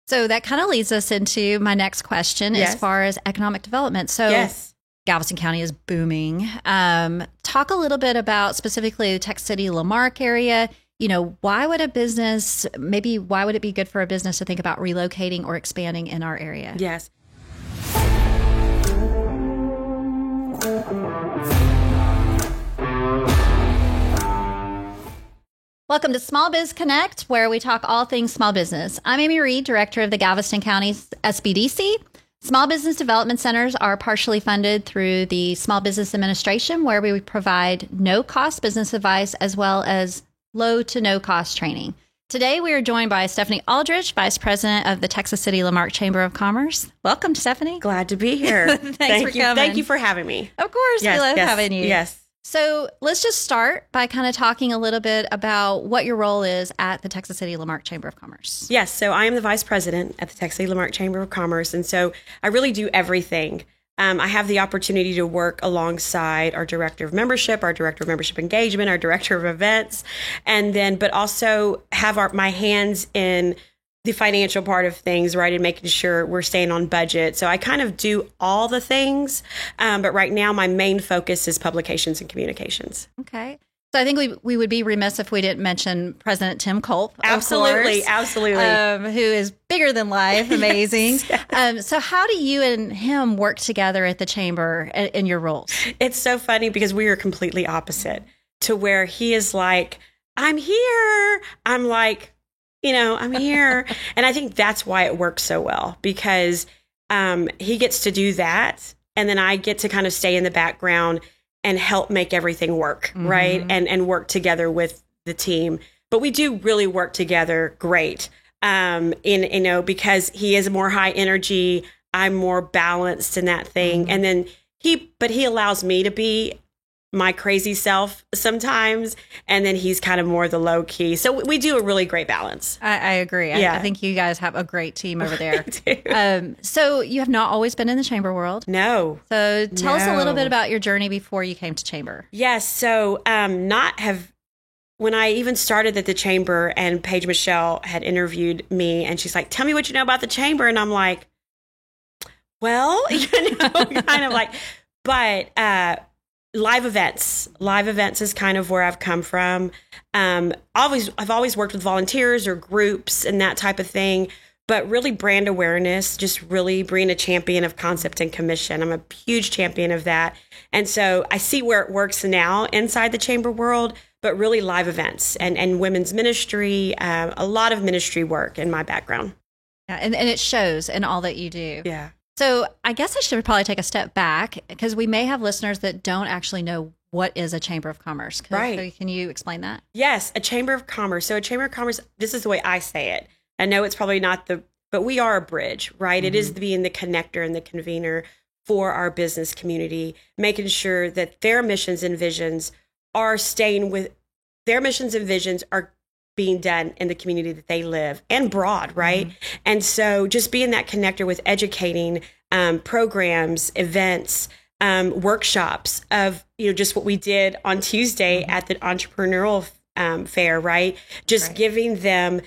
So that kind of leads us into my next question as far as economic development. So Galveston County is booming. Talk a little bit about specifically the Tech City, Lamarck area. Why would it be good for a business to think about relocating or expanding in our area? Yes. Welcome to Small Biz Connect, where we talk all things small business. I'm Amy Reed, director of the Galveston County SBDC. Small business development centers are partially funded through the Small Business Administration, where we provide no-cost business advice as well as low to no-cost training. Today, we are joined by Stephanie Aldrich, Vice President of the Texas City Lamarck Chamber of Commerce. Welcome, Stephanie. Glad to be here. Thanks for coming. Thank you for having me. Of course, we love having you. Yes. So let's just start by kind of talking a little bit about what your role is at the Texas City Lamarck Chamber of Commerce. Yes, so I am the Vice President at the Texas City Lamarck Chamber of Commerce, and so I really do everything. I have the opportunity to work alongside our Director of Membership, our Director of Membership Engagement, our Director of Events, but also have my hands in the financial part of things, right, and making sure we're staying on budget. So I kind of do all the things, but right now my main focus is publications and communications. Okay. So I think we would be remiss if we didn't mention President Tim Culp, absolutely, who is bigger than life, amazing. Yes. So how do you and him work together at the Chamber in your roles? It's so funny because we are completely opposite, to where he is like, I'm here. I'm like, I'm here. And I think that's why it works so well, because he gets to do that. And then I get to kind of stay in the background and help make everything work, right? And work together with the team. But we do really work together great, because he is more high energy. I'm more balanced in that thing. And then he allows me to be my crazy self sometimes, and then he's kind of more the low key. So we do a really great balance. I agree. Yeah. I think you guys have a great team over there. So you have not always been in the chamber world. No. So tell us a little bit about your journey before you came to chamber. Yes. So when I even started at the chamber, and Paige Michelle had interviewed me, and she's like, tell me what you know about the chamber. And I'm like, well, kind of like, but live events is kind of where I've come from. I've always worked with volunteers or groups and that type of thing, but really brand awareness, just really being a champion of concept and commission. I'm a huge champion of that. And so I see where it works now inside the chamber world, but really live events and women's ministry, a lot of ministry work in my background. Yeah, and it shows in all that you do. Yeah. So I guess I should probably take a step back, because we may have listeners that don't actually know what is a Chamber of Commerce. Right. So can you explain that? Yes, a Chamber of Commerce. So a Chamber of Commerce, this is the way I say it. I know it's probably not but we are a bridge, right? It is being the connector and the convener for our business community, making sure that their missions and visions are being done in the community that they live and broad, right? And so just being that connector with educating programs, events, workshops of, just what we did on Tuesday at the entrepreneurial fair, right? Just giving them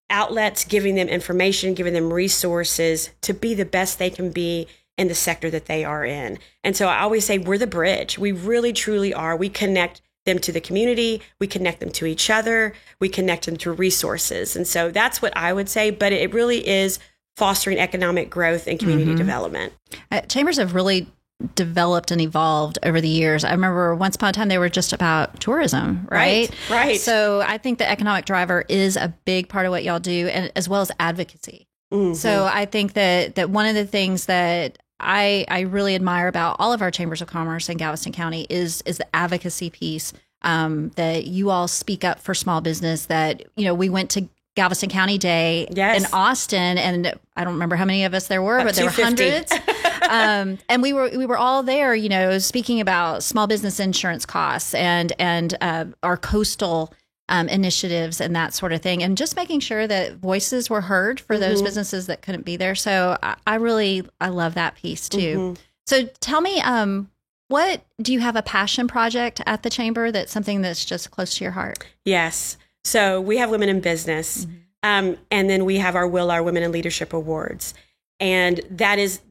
outlets, giving them information, giving them resources to be the best they can be in the sector that they are in. And so I always say we're the bridge. We really, truly are. We connect them to the community, we connect them to each other, we connect them to resources. And so that's what I would say, but it really is fostering economic growth and community development. Chambers have really developed and evolved over the years. I remember once upon a time they were just about tourism, right? Right. So I think the economic driver is a big part of what y'all do, and as well as advocacy. So I think that one of the things that I really admire about all of our chambers of commerce in Galveston County is the advocacy piece, that you all speak up for small business. That, we went to Galveston County Day in Austin, and I don't remember how many of us there were, but there were hundreds. And we were all there, speaking about small business insurance costs and our coastal initiatives and that sort of thing, and just making sure that voices were heard for those businesses that couldn't be there. So I love that piece too. So tell me, what do you have a passion project at the chamber that's something that's just close to your heart? Yes. So we have Women in Business. And then we have our Women in Leadership Awards. And that is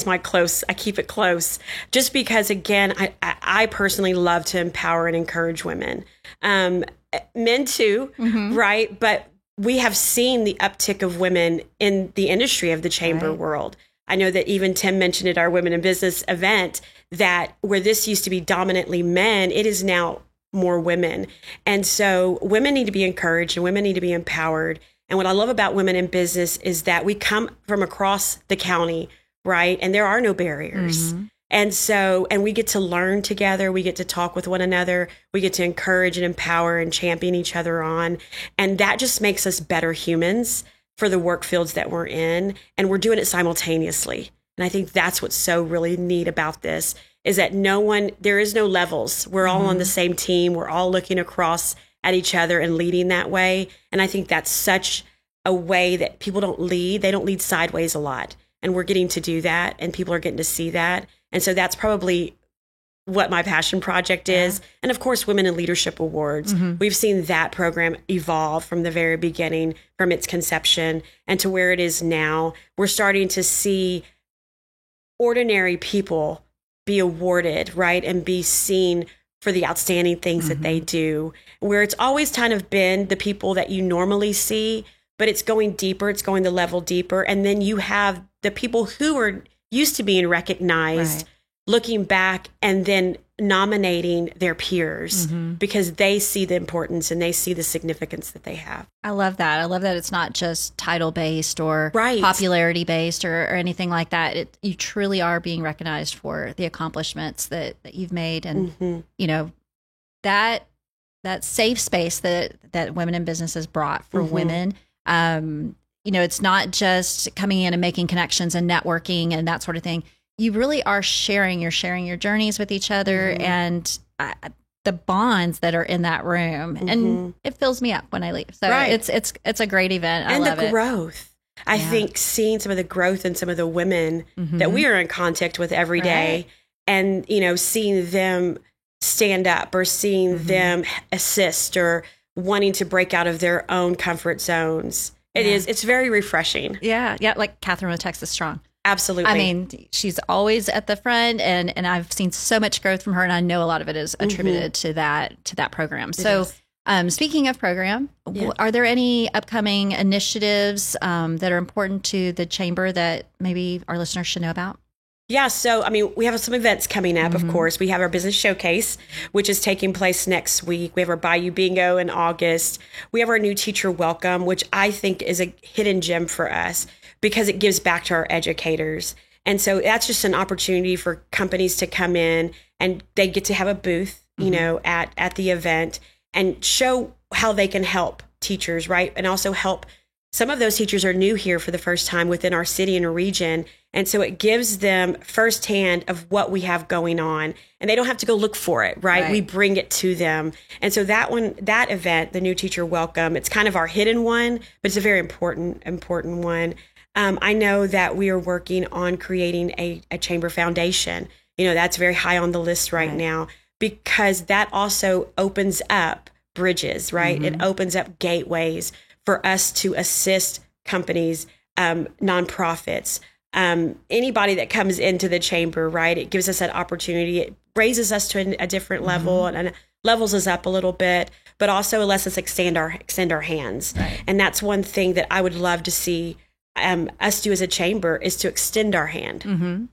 my close. I keep it close just because, again, I personally love to empower and encourage women, men too, right? But we have seen the uptick of women in the industry of the chamber world. I know that even Tim mentioned at our Women in Business event that where this used to be dominantly men, it is now more women. And so women need to be encouraged and women need to be empowered. And what I love about Women in Business is that we come from across the county, right? And there are no barriers. And so, and we get to learn together. We get to talk with one another. We get to encourage and empower and champion each other on. And that just makes us better humans for the work fields that we're in. And we're doing it simultaneously. And I think that's what's so really neat about this is that there is no levels. We're all on the same team. We're all looking across at each other and leading that way. And I think that's such a way that people don't lead. They don't lead sideways a lot. And we're getting to do that. And people are getting to see that. And so that's probably what my passion project is. And of course, Women in Leadership Awards. We've seen that program evolve from the very beginning, from its conception and to where it is now. We're starting to see ordinary people be awarded, right? And be seen for the outstanding things that they do, where it's always kind of been the people that you normally see, but it's going deeper, it's going the level deeper. And then you have the people who are used to being recognized, looking back and then nominating their peers because they see the importance and they see the significance that they have. I love that. I love that it's not just title based or popularity based or anything like that. You truly are being recognized for the accomplishments that you've made. And, you know, that safe space that Women in Business has brought for women, you know, it's not just coming in and making connections and networking and that sort of thing. You really are sharing your journeys with each other and the bonds that are in that room. And it fills me up when I leave. So it's a great event. I love it. And the growth. I think seeing some of the growth in some of the women that we are in contact with every day and, you know, seeing them stand up or seeing them assist or wanting to break out of their own comfort zones. It's very refreshing. Yeah. Like Catherine with Texas Strong. Absolutely. I mean, she's always at the front and I've seen so much growth from her and I know a lot of it is attributed to that program. So speaking of program, are there any upcoming initiatives that are important to the chamber that maybe our listeners should know about? Yeah. So, I mean, we have some events coming up, of course. We have our business showcase, which is taking place next week. We have our Bayou Bingo in August. We have our new teacher welcome, which I think is a hidden gem for us because it gives back to our educators. And so that's just an opportunity for companies to come in and they get to have a booth, you know, at the event and show how they can help teachers, right? And also help. Some of those teachers are new here for the first time within our city and region. And so it gives them firsthand of what we have going on and they don't have to go look for it, right? We bring it to them. And so that event, the new teacher welcome, it's kind of our hidden one, but it's a very important one. I know that we are working on creating a chamber foundation. You know, that's very high on the list right now because that also opens up bridges, right? It opens up gateways for us to assist companies, nonprofits, anybody that comes into the chamber, right? It gives us that opportunity. It raises us to a different level and levels us up a little bit, but also lets us extend our hands. And that's one thing that I would love to see us do as a chamber is to extend our hand.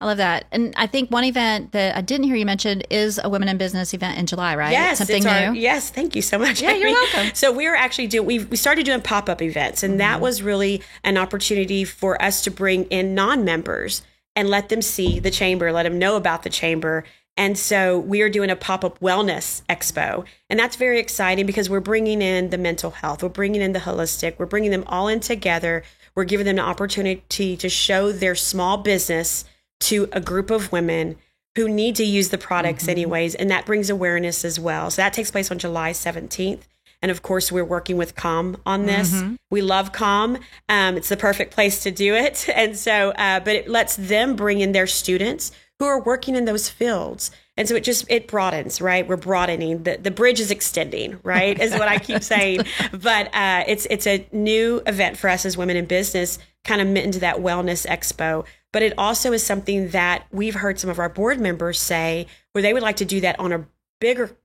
I love that. And I think one event that I didn't hear you mention is a Women in Business event in July, right? Yes. Something new? Yes. Thank you so much. Yeah, you're welcome. So we're actually we started doing pop-up events and that was really an opportunity for us to bring in non-members and let them see the chamber, let them know about the chamber. And so we are doing a pop-up wellness expo. And that's very exciting because we're bringing in the mental health. We're bringing in the holistic. We're bringing them all in together. We're giving them the opportunity to show their small business to a group of women who need to use the products anyways. And that brings awareness as well. So that takes place on July 17th. And of course, we're working with COM on this. We love COM. It's the perfect place to do it. And so, but it lets them bring in their students who are working in those fields. And so it broadens, right? We're broadening. The bridge is extending, right? Is what I keep saying. But it's a new event for us as women in business, kind of into that wellness expo. But it also is something that we've heard some of our board members say where they would like to do that on a bigger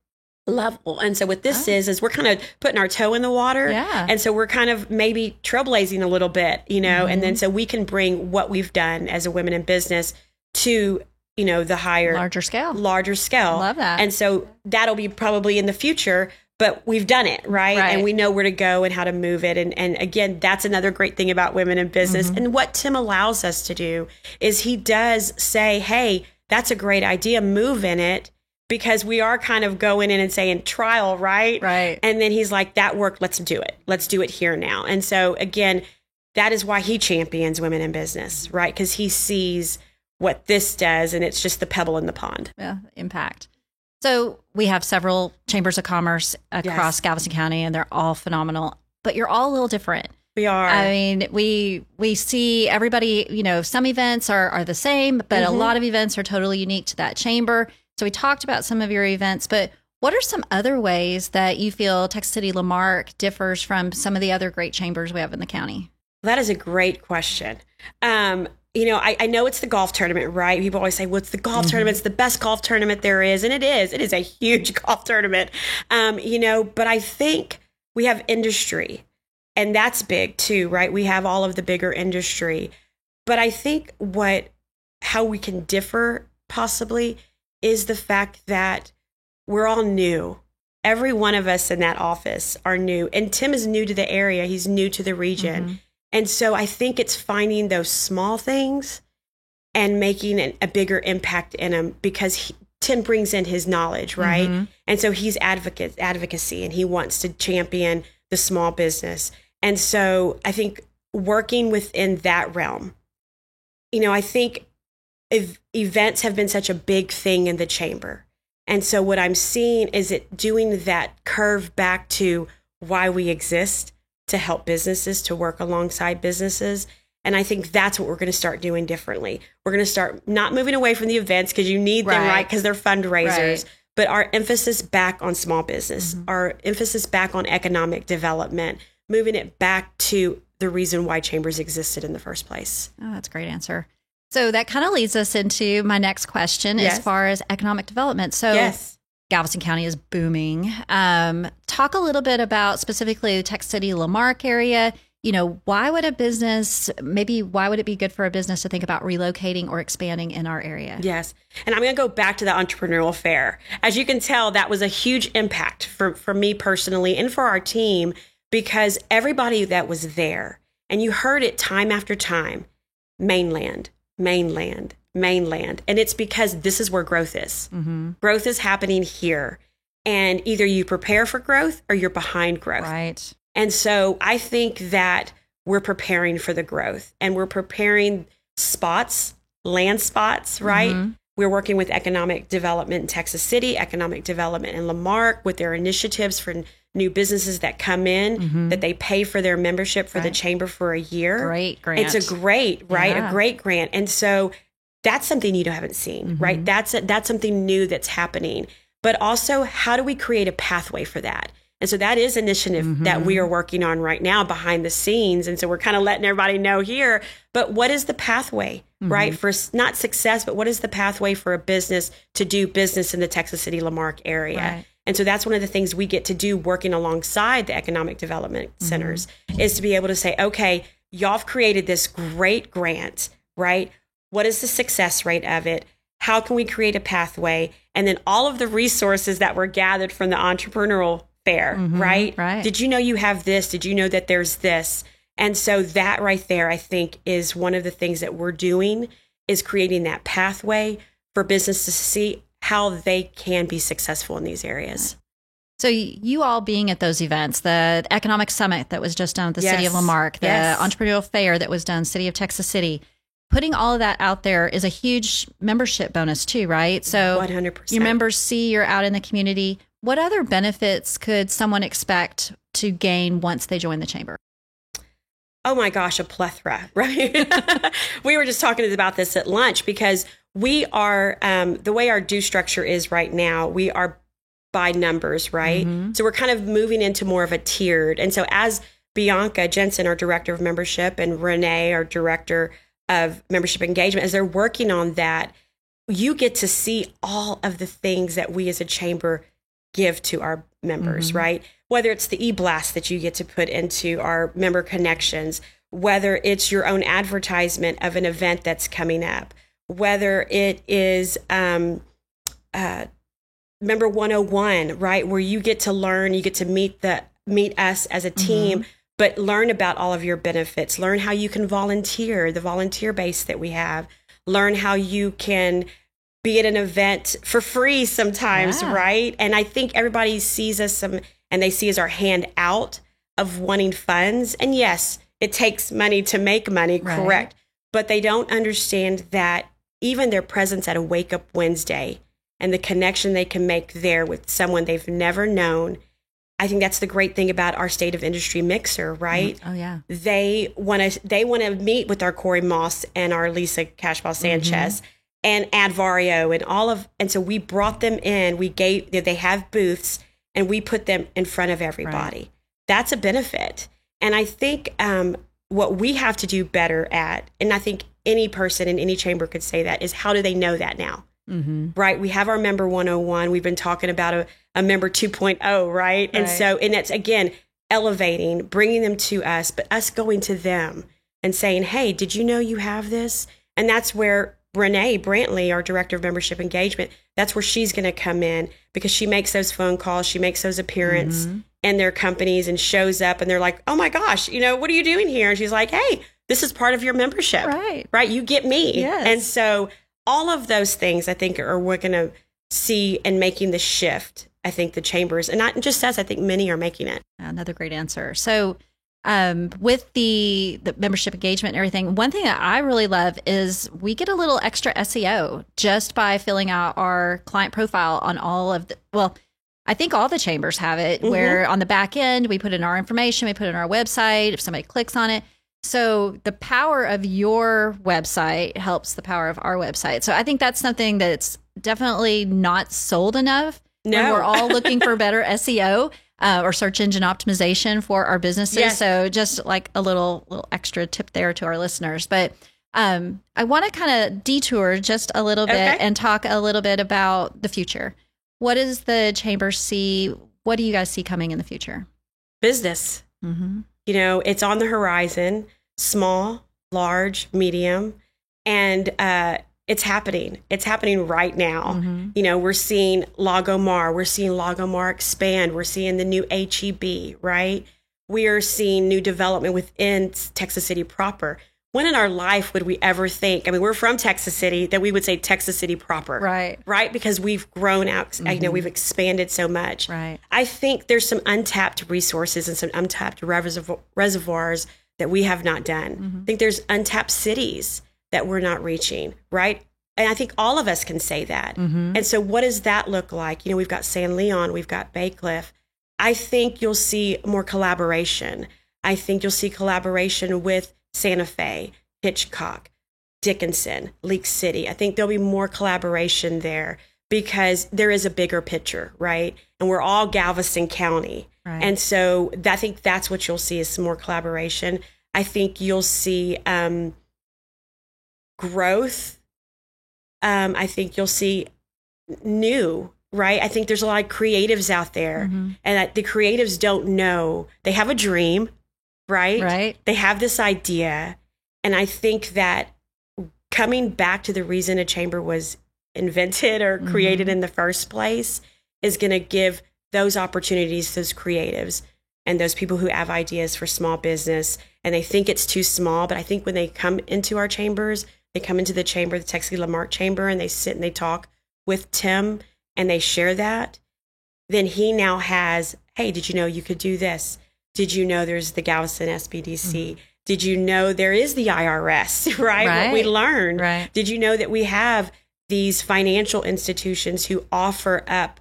level. And so what this is we're kind of putting our toe in the water. Yeah. And so we're kind of maybe trailblazing a little bit, and then so we can bring what we've done as a women in business to the higher, larger scale. Love that. And so that'll be probably in the future, but we've done it, right? And we know where to go and how to move it. And again, that's another great thing about women in business. And what Tim allows us to do is he does say, hey, that's a great idea, move in it, because we are kind of going in and saying trial, right? Right. And then he's like, that worked, let's do it. Let's do it here now. And so again, that is why he champions women in business, right? Because he sees what this does, and it's just the pebble in the pond. Yeah, impact. So we have several chambers of commerce across Galveston County, and they're all phenomenal, but you're all a little different. We are. I mean, we see everybody, some events are the same, but a lot of events are totally unique to that chamber. So we talked about some of your events, but what are some other ways that you feel Texas City La Marque differs from some of the other great chambers we have in the county? That is a great question. I know it's the golf tournament, right? People always say, well, it's the golf tournament. It's the best golf tournament there is. And it is. It is a huge golf tournament. But I think we have industry, and that's big too, right? We have all of the bigger industry. But I think how we can differ possibly is the fact that we're all new. Every one of us in that office are new. And Tim is new to the area. He's new to the region. And so I think it's finding those small things and making a bigger impact in them, because Tim brings in his knowledge, right? And so he's advocacy, and he wants to champion the small business. And so I think working within that realm, I think events have been such a big thing in the chamber. And so what I'm seeing is it doing that curve back to why we exist, to help businesses, to work alongside businesses. And I think that's what we're going to start doing differently. We're going to start not moving away from the events, because you need them, right? Because they're fundraisers. But our emphasis back on small business, our emphasis back on economic development, moving it back to the reason why chambers existed in the first place. Oh, that's a great answer. So that kind of leads us into my next question as far as economic development. So Galveston County is booming. Talk a little bit about specifically the Texas City La Marque area. Why would it be good for a business to think about relocating or expanding in our area? Yes. And I'm going to go back to the entrepreneurial fair. As you can tell, that was a huge impact for me personally and for our team, because everybody that was there, and you heard it time after time, mainland. And it's because this is where growth is. Growth is happening here. And either you prepare for growth or you're behind growth. Right. And so I think that we're preparing for the growth, and we're preparing land spots, right? We're working with economic development in Texas City, economic development in La Marque with their initiatives for new businesses that come in, that they pay for their membership for the chamber for a year. Great grant. It's a great grant. And so that's something you haven't seen, right? That's something new that's happening. But also, how do we create a pathway for that? And so that is an initiative that we are working on right now behind the scenes. And so we're kind of letting everybody know here, but what is the pathway, right? For not success, but what is the pathway for a business to do business in the Texas City La Marque area? Right. And so that's one of the things we get to do working alongside the economic development centers, is to be able to say, okay, y'all have created this great grant, right? What is the success rate of it? How can we create a pathway? And then all of the resources that were gathered from the entrepreneurial fair, right? Did you know you have this? Did you know that there's this? And so that right there, I think, is one of the things that we're doing, is creating that pathway for business to see how they can be successful in these areas. So you all being at those events, the economic summit that was just done at the City of La Marque, the entrepreneurial fair that was done, City of Texas City, putting all of that out there is a huge membership bonus too, right? So 100%. Your members see you're out in the community. What other benefits could someone expect to gain once they join the chamber? Oh my gosh, a plethora, right? We were just talking about this at lunch because we are, the way our due structure is right now, we are by numbers, right? Mm-hmm. So we're kind of moving into more of a tiered. And so as Bianca Jensen, our director of membership, and Renee, our director of membership engagement, as they're working on that, you get to see all of the things that we as a chamber give to our members, mm-hmm. right? Whether it's the e-blast that you get to put into our member connections, whether it's your own advertisement of an event that's coming up, whether it is Member 101, right? Where you get to learn, you get to meet us as a team, mm-hmm. but learn about all of your benefits, learn how you can volunteer, the volunteer base that we have, learn how you can be at an event for free sometimes, right? And I think everybody sees us and they see as our hand out of wanting funds. And yes, it takes money to make money, right. Correct. But they don't understand that even their presence at a Wake Up Wednesday and the connection they can make there with someone they've never known. I think that's the great thing about our State of Industry Mixer, right? Oh yeah. They want to meet with our Corey Moss and our Lisa Cashball Sanchez, mm-hmm. and Advario and so we brought them in. They have booths and we put them in front of everybody. Right. That's a benefit. And I think what we have to do better at, and I think any person in any chamber could say that, is how do they know that now? Mm-hmm. Right? We have our Member 101. We've been talking about a Member 2.0, right? And that's, again, elevating, bringing them to us, but us going to them and saying, hey, did you know you have this? And that's where Renee Brantley, our Director of Membership Engagement, that's where she's going to come in, because she makes those phone calls, she makes those appearances mm-hmm. in their companies and shows up, and they're like, oh my gosh, what are you doing here? And she's like, hey, this is part of your membership, right? You get me. Yes. And so all of those things, I think, are we're going to see and making the shift. I think the chambers, and not just us, I think many are making it. Another great answer. So with the membership engagement and everything, one thing that I really love is we get a little extra SEO just by filling out our client profile on all of I think all the chambers have it, mm-hmm. where on the back end, we put in our information, we put it in our website, if somebody clicks on it. So the power of your website helps the power of our website. So I think that's something that's definitely not sold enough. No. We're all looking for better SEO or search engine optimization for our businesses. Yes. So just like a little extra tip there to our listeners. But I want to kind of detour just a little bit and talk a little bit about the future. What does the chamber see? What do you guys see coming in the future? Business. Mm-hmm. It's on the horizon, small, large, medium, and it's happening. It's happening right now. Mm-hmm. We're seeing Lagomar. We're seeing Lagomar expand. We're seeing the new HEB, right? We are seeing new development within Texas City proper. When in our life would we ever think, we're from Texas City, that we would say Texas City proper. Right? Because we've grown out, mm-hmm. We've expanded so much. Right. I think there's some untapped resources and some untapped reservoirs that we have not done. Mm-hmm. I think there's untapped cities that we're not reaching, right? And I think all of us can say that. Mm-hmm. And so what does that look like? We've got San Leon, we've got Bay Cliff. I think you'll see more collaboration. I think you'll see collaboration with Santa Fe, Hitchcock, Dickinson, Leak City. I think there'll be more collaboration there because there is a bigger picture, right? And we're all Galveston County. Right. And so I think that's what you'll see is some more collaboration. I think you'll see growth. I think you'll see new, right? I think there's a lot of creatives out there, mm-hmm. and the creatives don't know. They have a dream, right? They have this idea. And I think that coming back to the reason a chamber was invented or created mm-hmm. in the first place is going to give those opportunities, those creatives and those people who have ideas for small business, and they think it's too small. But I think when they come into our chambers, they come into the chamber, the Texas Lamarck Chamber, and they sit and they talk with Tim and they share that, then he now has, hey, did you know you could do this? Did you know there's the Galveston SBDC? Mm-hmm. Did you know there is the IRS, right? What we learned. Right. Did you know that we have these financial institutions who offer up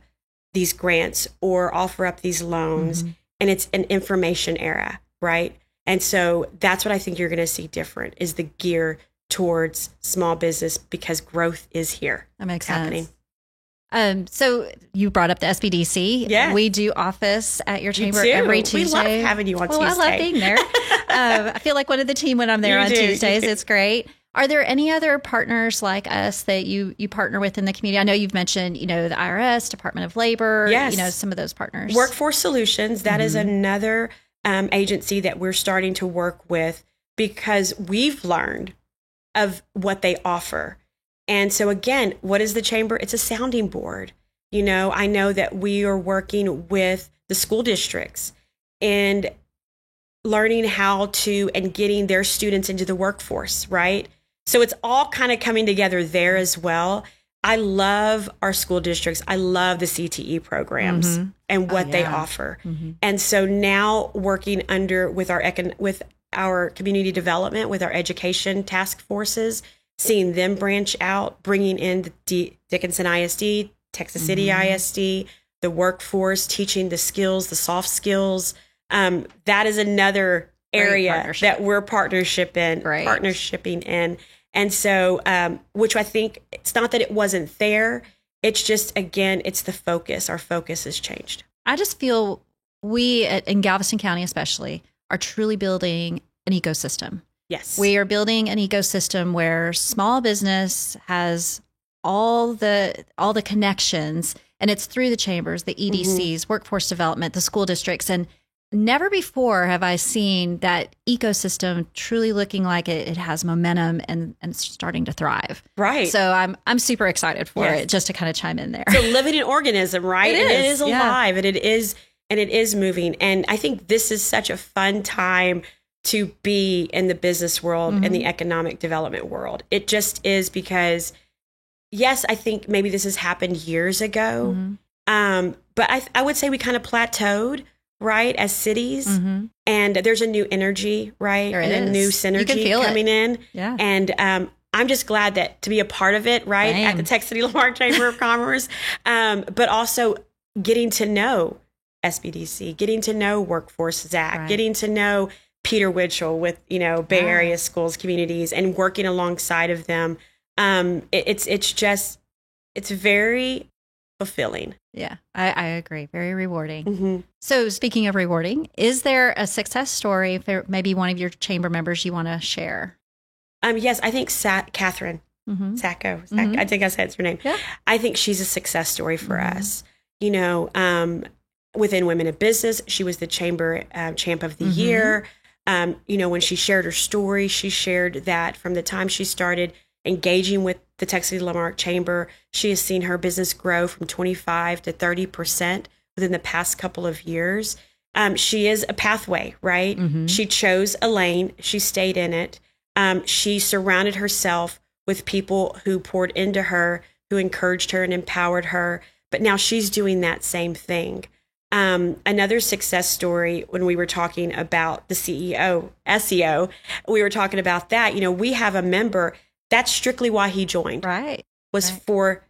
these grants or offer up these loans? Mm-hmm. And it's an information era, right? And so that's what I think you're going to see different is the gear towards small business because growth is here. That makes happening. sense. So you brought up the SBDC. Yeah. We do office at your chamber too. every Tuesday. We love having you on Tuesday. I love being there. I feel like one of the team when I'm there on Tuesdays. It's great. Are there any other partners like us that you partner with in the community? I know you've mentioned, the IRS, Department of Labor, yes. Some of those partners. Workforce Solutions, that is another agency that we're starting to work with because we've learned of what they offer. And so again, what is the chamber? It's a sounding board. I know that we are working with the school districts and learning how to and getting their students into the workforce, right? So it's all kind of coming together there as well. I love our school districts. I love the CTE programs and what they offer. And so now working with our community development, with our education task forces, seeing them branch out, bringing in the Dickinson ISD, Texas City ISD, the workforce, teaching the skills, the soft skills. That is another area that we're partnershiping in. And so, which I think it's not that it wasn't there. It's just, again, it's the focus. Our focus has changed. I just feel in Galveston County especially, are truly building an ecosystem. Yes. We are building an ecosystem where small business has all the connections, and it's through the chambers, the EDCs, workforce development, the school districts, and never before have I seen that ecosystem truly looking like it has momentum and starting to thrive. Right. So I'm super excited for it, just to kind of chime in there. It's a living organism, right? It is alive, and it is moving. And I think this is such a fun time to be in the business world and the economic development world. It just is because, yes, I think maybe this has happened years ago, but I would say we kind of plateaued, right, as cities, and there's a new energy, right, and a new synergy coming in. Yeah. And I'm just glad to be a part of it, right, at the Texas City Lamar Chamber of Commerce, but also getting to know SBDC, getting to know Workforce Zach, getting to know Peter Winchell with, Bay Area schools, communities, and working alongside of them. It's very fulfilling. Yeah, I agree. Very rewarding. So speaking of rewarding, is there a success story for maybe one of your chamber members you want to share? Yes, I think Catherine Sacco. I think I said her name. Yeah. I think she's a success story for us. Within Women in Business, she was the chamber champ of the year. When she shared her story, she shared that from the time she started engaging with the Texas City Lamar Chamber, she has seen her business grow from 25 to 30% within the past couple of years. She is a pathway, right? She chose a lane. She stayed in it. She surrounded herself with people who poured into her, who encouraged her and empowered her. But now she's doing that same thing. Another success story, when we were talking about the SEO, we were talking about that. We have a member, that's strictly why he joined. Right. Was for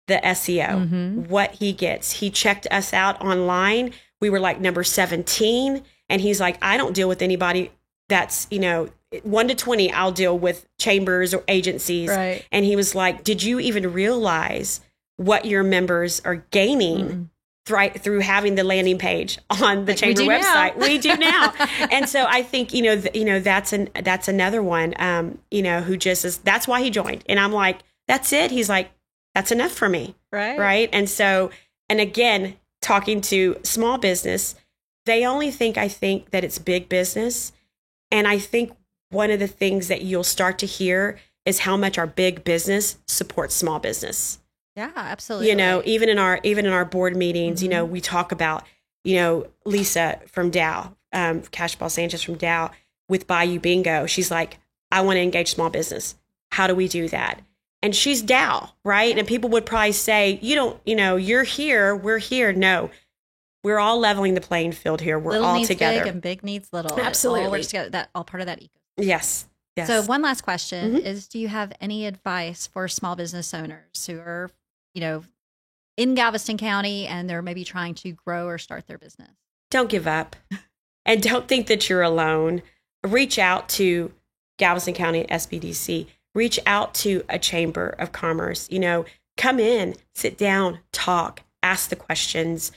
the SEO, what he gets. He checked us out online. We were like number 17. And he's like, I don't deal with anybody that's, 1 to 20, I'll deal with chambers or agencies. Right. And he was like, did you even realize what your members are gaining through having the landing page on the chamber website? We do now. And so I think, that's another one, who just is, that's why he joined. And I'm like, that's it. He's like, that's enough for me. Right. Right. And so, and again, talking to small business, they only think that it's big business. And I think one of the things that you'll start to hear is how much our big business supports small business. Yeah, absolutely. Even in our board meetings, we talk about, Lisa from Dow, Cashball Sanchez from Dow with Bayou Bingo. She's like, I want to engage small business. How do we do that? And she's Dow, right? And people would probably say, you're here, we're here. No, we're all leveling the playing field here. We're little all needs together. Big and big needs little. Absolutely. All works together, all part of that ecosystem. Yes. Yes. So one last question is, do you have any advice for small business owners who are, in Galveston County and they're maybe trying to grow or start their business? Don't give up and don't think that you're alone. reach out to Galveston County SBDC, reach out to a chamber of commerce, come in, sit down, talk, ask the questions.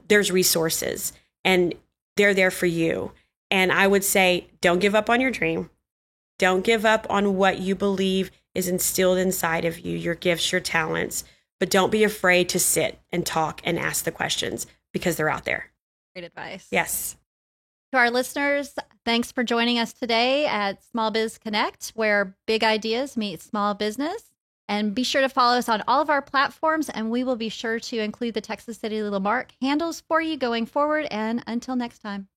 There's resources and they're there for you. And I would say, don't give up on your dream. Don't give up on what you believe is instilled inside of you, your gifts, your talents, but don't be afraid to sit and talk and ask the questions because they're out there. Great advice. Yes. To our listeners, thanks for joining us today at Small Biz Connect, where big ideas meet small business. And be sure to follow us on all of our platforms, and we will be sure to include the Texas City Little Mark handles for you going forward. And until next time.